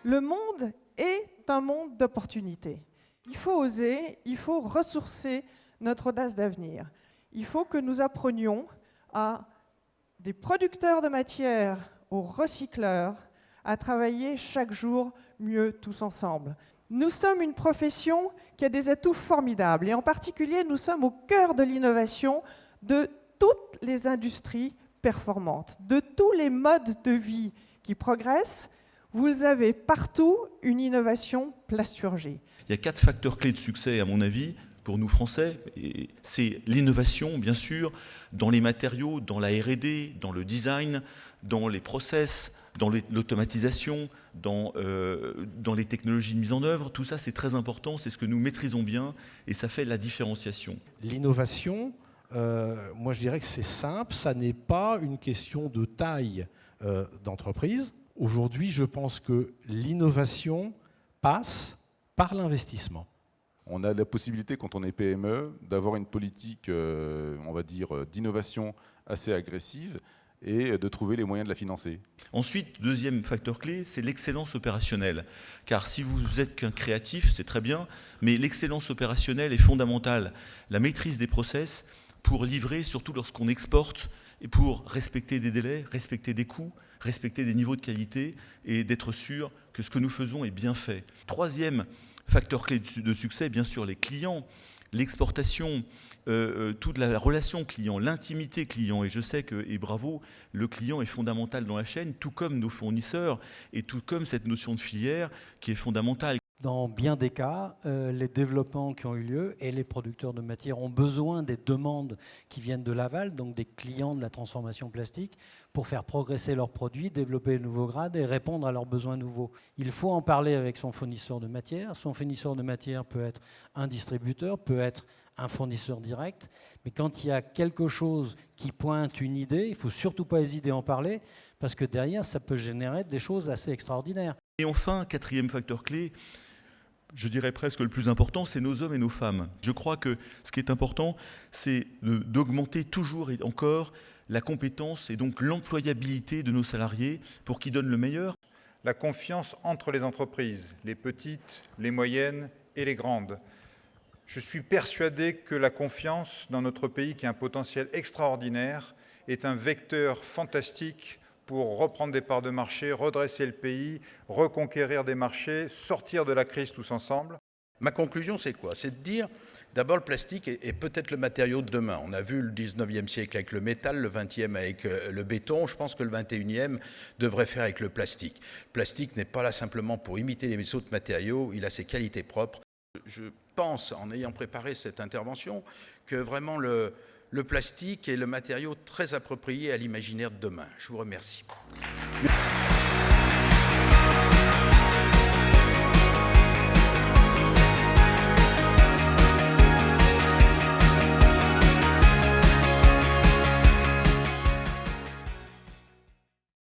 Le monde est un monde d'opportunités. Il faut oser, il faut ressourcer notre audace d'avenir. Il faut que nous apprenions à des producteurs de matière aux recycleurs à travailler chaque jour mieux tous ensemble. Nous sommes une profession qui a des atouts formidables et en particulier nous sommes au cœur de l'innovation de toutes les industries performantes, de tous les modes de vie qui progressent. Vous avez partout une innovation plasturgée. Il y a 4 facteurs clés de succès à mon avis pour nous Français. C'est l'innovation bien sûr, dans les matériaux, dans la R&D, dans le design, dans les process, dans l'automatisation, dans les technologies de mise en œuvre. Tout ça, c'est très important, c'est ce que nous maîtrisons bien et ça fait la différenciation. L'innovation, moi je dirais que c'est simple, ça n'est pas une question de taille d'entreprise. Aujourd'hui, je pense que l'innovation passe par l'investissement. On a la possibilité, quand on est PME, d'avoir une politique, on va dire, d'innovation assez agressive et de trouver les moyens de la financer. Ensuite, deuxième facteur clé, c'est l'excellence opérationnelle. Car si vous êtes qu'un créatif, c'est très bien, mais l'excellence opérationnelle est fondamentale. La maîtrise des process pour livrer, surtout lorsqu'on exporte, et pour respecter des délais, respecter des coûts, respecter des niveaux de qualité et d'être sûr que ce que nous faisons est bien fait. Troisième facteur clé de succès, bien sûr, les clients, l'exportation, toute la relation client, l'intimité client. Et je sais que, et bravo, le client est fondamental dans la chaîne, tout comme nos fournisseurs et tout comme cette notion de filière qui est fondamentale. Dans bien des cas, les développements qui ont eu lieu et les producteurs de matière ont besoin des demandes qui viennent de l'aval, donc des clients de la transformation plastique, pour faire progresser leurs produits, développer de nouveaux grades et répondre à leurs besoins nouveaux. Il faut en parler avec son fournisseur de matière. Son fournisseur de matière peut être un distributeur, peut être un fournisseur direct, mais quand il y a quelque chose qui pointe une idée, il ne faut surtout pas hésiter à en parler, parce que derrière, ça peut générer des choses assez extraordinaires. Et enfin, quatrième facteur clé, je dirais presque le plus important, c'est nos hommes et nos femmes. Je crois que ce qui est important, c'est d'augmenter toujours et encore la compétence et donc l'employabilité de nos salariés pour qu'ils donnent le meilleur. La confiance entre les entreprises, les petites, les moyennes et les grandes. Je suis persuadé que la confiance dans notre pays, qui a un potentiel extraordinaire, est un vecteur fantastique pour reprendre des parts de marché, redresser le pays, reconquérir des marchés, sortir de la crise tous ensemble. Ma conclusion, c'est quoi? C'est de dire, d'abord, le plastique est peut-être le matériau de demain. On a vu le 19e siècle avec le métal, le 20e avec le béton. Je pense que le 21e devrait faire avec le plastique. Le plastique n'est pas là simplement pour imiter les autres matériaux, il a ses qualités propres. Je pense, en ayant préparé cette intervention, que vraiment le plastique est le matériau très approprié à l'imaginaire de demain. Je vous remercie.